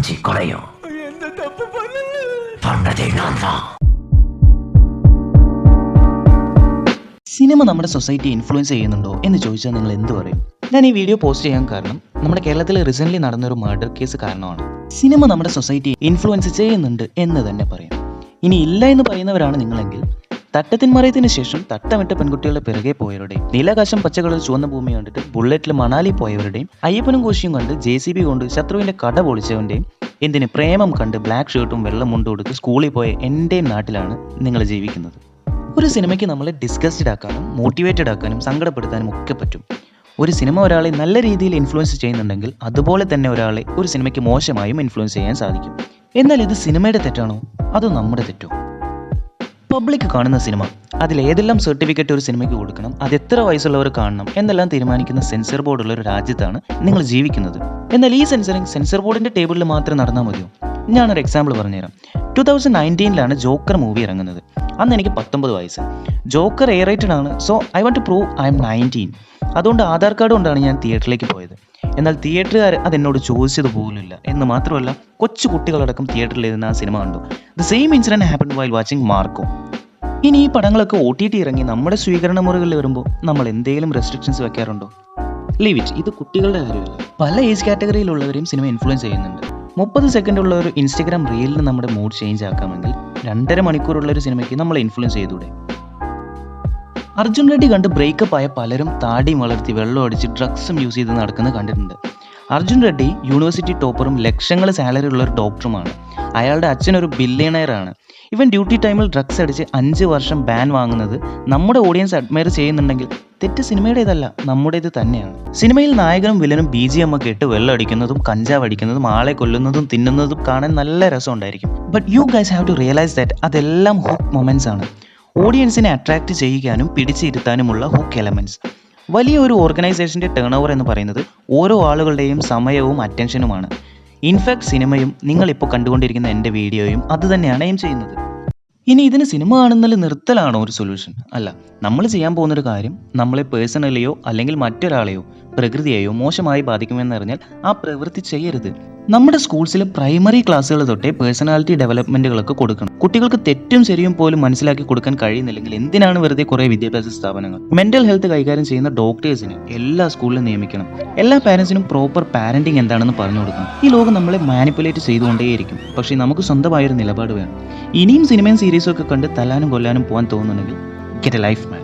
அஞ்சு குறையும். பண்ணதே நான் தான். സിനിമ നമ്മുടെ സൊസൈറ്റി ഇൻഫ്ലുവൻസ് ചെയ്യുന്നുണ്ടോ എന്ന് ചോദിച്ചാൽ നിങ്ങൾ എന്ത് പറയും? ഞാൻ ഈ വീഡിയോ പോസ്റ്റ് ചെയ്യാൻ കാരണം നമ്മുടെ കേരളത്തിൽ റീസെൻ്റ്ലി നടന്നൊരു മർഡർ കേസ് കാരണമാണ്. സിനിമ നമ്മുടെ സൊസൈറ്റി ഇൻഫ്ലുവൻസ് ചെയ്യുന്നുണ്ട് എന്ന് തന്നെ പറയാം. ഇനി ഇല്ല എന്ന് പറയുന്നവരാണ് നിങ്ങളെങ്കിൽ, തട്ടത്തിന്മറയത്തിന് ശേഷം തട്ടമിട്ട പെൺകുട്ടികളുടെ പിറകെ പോയവരുടെയും, നീലാകാശം പച്ചകളർ ചുവന്ന ഭൂമി കണ്ടിട്ട് ബുള്ളറ്റിൽ മണാലി പോയവരുടെയും, അയ്യപ്പനും കോശിയും കണ്ട് JCB കൊണ്ട് ശത്രുവിൻ്റെ കട പൊളിച്ചവൻ്റെയും, എന്തിന് പ്രേമം കണ്ട് ബ്ലാക്ക് ഷർട്ടും വെള്ളം മുണ്ടും കൊടുത്ത് സ്കൂളിൽ പോയ എൻ്റെയും നാട്ടിലാണ് നിങ്ങൾ ജീവിക്കുന്നത്. ഒരു സിനിമയ്ക്ക് നമ്മളെ ഡിസ്കസ്റ്റഡ് ആക്കാനും മോട്ടിവേറ്റഡ് ആക്കാനും സങ്കടപ്പെടുത്താനും ഒക്കെ പറ്റും. ഒരു സിനിമ ഒരാളെ നല്ല രീതിയിൽ ഇൻഫ്ലുവൻസ് ചെയ്യുന്നുണ്ടെങ്കിൽ അതുപോലെ തന്നെ ഒരാളെ ഒരു സിനിമയ്ക്ക് മോശമായും ഇൻഫ്ലുവൻസ് ചെയ്യാൻ സാധിക്കും. എന്നാൽ ഇത് സിനിമയുടെ തെറ്റാണോ അതോ നമ്മുടെ തെറ്റോ? പബ്ലിക് കാണുന്ന സിനിമ, അതിലേതെല്ലാം സർട്ടിഫിക്കറ്റ് ഒരു സിനിമയ്ക്ക് കൊടുക്കണം, അത് എത്ര വയസ്സുള്ളവർ കാണണം എന്നെല്ലാം തീരുമാനിക്കുന്ന സെൻസർ ബോർഡുള്ള ഒരു രാജ്യത്താണ് നിങ്ങൾ ജീവിക്കുന്നത്. എന്നാൽ ഈ സെൻസർ ബോർഡിൻ്റെ ടേബിളിൽ മാത്രം നടന്നാൽ മതിയോ? ഞാനൊരു എക്സാമ്പിൾ പറഞ്ഞുതരാം. 2019 ജോക്കർ മൂവി ഇറങ്ങുന്നത്. അന്ന് എനിക്ക് 19 വയസ്സ്. ജോക്കർ എ റേറ്റഡ് ആണ്. So I want to prove I am 19. അതുകൊണ്ട് ആധാർ കാർഡ് കൊണ്ടാണ് ഞാൻ തിയേറ്ററിലേക്ക് പോയത്. എന്നാൽ തിയേറ്ററുകാർ അതെന്നോട് ചോദിച്ചത് പോലുമില്ല. എന്ന് മാത്രമല്ല, കൊച്ചു കുട്ടികളടക്കം തിയേറ്ററിൽ ഇരുന്ന് ആ സിനിമ കണ്ടു. The same incident happened while watching Marco. ഇനി ഈ പടങ്ങളൊക്കെ OTT ഇറങ്ങി നമ്മുടെ സ്വീകരണ മുറികളിൽ വരുമ്പോൾ നമ്മൾ എന്തെങ്കിലും റെസ്ട്രിക്ഷൻസ് വെക്കാറുണ്ടോ? Leave it. ഇത് കുട്ടികളുടെ കാര്യമല്ല. പല ഏജ് കാറ്റഗറിയിലുള്ളവരെയും സിനിമ ഇൻഫ്ലുവൻസ് ചെയ്യുന്നുണ്ട്. 30 സെക്കൻഡ് ഉള്ള ഒരു ഇൻസ്റ്റഗ്രാം റീലിന് നമ്മുടെ മൂഡ് ചേഞ്ച് ആക്കാമെങ്കിൽ 2.5 മണിക്കൂറുള്ള ഒരു സിനിമയ്ക്ക് നമ്മളെ ഇൻഫ്ലുവൻസ് ചെയ്തൂടെ? അർജുൻ റെഡ്ഡി കണ്ട് ബ്രേക്കപ്പ് ആയ പലരും താടിയും വളർത്തി വെള്ളം അടിച്ച് ഡ്രഗ്സും യൂസ് ചെയ്ത് നടക്കുന്നത് കണ്ടിട്ടുണ്ട്. അർജുൻ റെഡ്ഡി യൂണിവേഴ്സിറ്റി ടോപ്പറും ലക്ഷങ്ങൾ സാലറി ഉള്ള ഒരു ഡോക്ടറുമാണ്. അയാളുടെ അച്ഛനൊരു ബില്യണയറാണ്. ഇവൻ ഡ്യൂട്ടി ടൈമിൽ ഡ്രഗ്സ് അടിച്ച് 5 വർഷം ബാൻ വാങ്ങുന്നത് നമ്മുടെ ഓഡിയൻസ് അഡ്മയർ ചെയ്യുന്നുണ്ടെങ്കിൽ തെറ്റ് സിനിമയുടേതല്ല, നമ്മുടേത് തന്നെയാണ്. സിനിമയിൽ നായകനും വില്ലനും BGM ഒക്കെ ഇട്ട് വെള്ളം അടിക്കുന്നതും കഞ്ചാവ് അടിക്കുന്നതും ആളെ കൊല്ലുന്നതും തിന്നുന്നതും കാണാൻ നല്ല രസം ഉണ്ടായിരിക്കും. But you guys have to realise that അതെല്ലാം ഹുക്ക് മൊമെന്റ്സ് ആണ്. ഓഡിയൻസിനെ അട്രാക്ട് ചെയ്യിക്കാനും പിടിച്ചിരുത്താനുമുള്ള ഹുക്ക് എലമെന്റ്സ്. വലിയ ഒരു ഓർഗനൈസേഷൻ്റെ ടേൺ ഓവർ എന്ന് പറയുന്നത് ഓരോ ആളുകളുടെയും സമയവും അറ്റൻഷനുമാണ്. ഇൻഫാക്ട് സിനിമയും നിങ്ങളിപ്പോൾ കണ്ടുകൊണ്ടിരിക്കുന്ന എൻ്റെ വീഡിയോയും അത് തന്നെയാണ് എയിം ചെയ്യുന്നത്. ഇനി ഇതിന് സിനിമ കാണുന്നതിൽ നിർത്തലാണോ ഒരു സൊല്യൂഷൻ? അല്ല. നമ്മൾ ചെയ്യാൻ പോകുന്നൊരു കാര്യം നമ്മളെ പേഴ്സണലിയോ അല്ലെങ്കിൽ മറ്റൊരാളെയോ പ്രകൃതിയെയോ മോശമായി ബാധിക്കുമെന്നറിഞ്ഞാൽ ആ പ്രവൃത്തി ചെയ്യരുത്. നമ്മുടെ സ്കൂൾസിലെ പ്രൈമറി ക്ലാസ്സുകൾ തൊട്ടേ പേഴ്സണാലിറ്റി ഡെവലപ്മെൻറ്റുകളൊക്കെ കൊടുക്കണം. കുട്ടികൾക്ക് തെറ്റും ശരിയും പോലും മനസ്സിലാക്കി കൊടുക്കാൻ കഴിയുന്നില്ലെങ്കിൽ എന്തിനാണ് വെറുതെ കുറേ വിദ്യാഭ്യാസ സ്ഥാപനങ്ങൾ? മെൻ്റൽ ഹെൽത്ത് കൈകാര്യം ചെയ്യുന്ന ഡോക്ടേഴ്സിന് എല്ലാ സ്കൂളിലും നിയമിക്കണം. എല്ലാ പാരൻസിനും പ്രോപ്പർ പാരൻറ്റിങ് എന്താണെന്ന് പറഞ്ഞു കൊടുക്കണം. ഈ ലോകം നമ്മളെ മാനിപ്പുലേറ്റ് ചെയ്തുകൊണ്ടേയിരിക്കും. പക്ഷേ നമുക്ക് സ്വന്തമായൊരു നിലപാട് വേണം. ഇനിയും സിനിമയും സീരീസും ഒക്കെ കണ്ട് തല്ലാനും കൊല്ലാനും പോകാൻ തോന്നുന്നുണ്ടെങ്കിൽ ഗെറ്റ് എ ലൈഫ് മാൻ.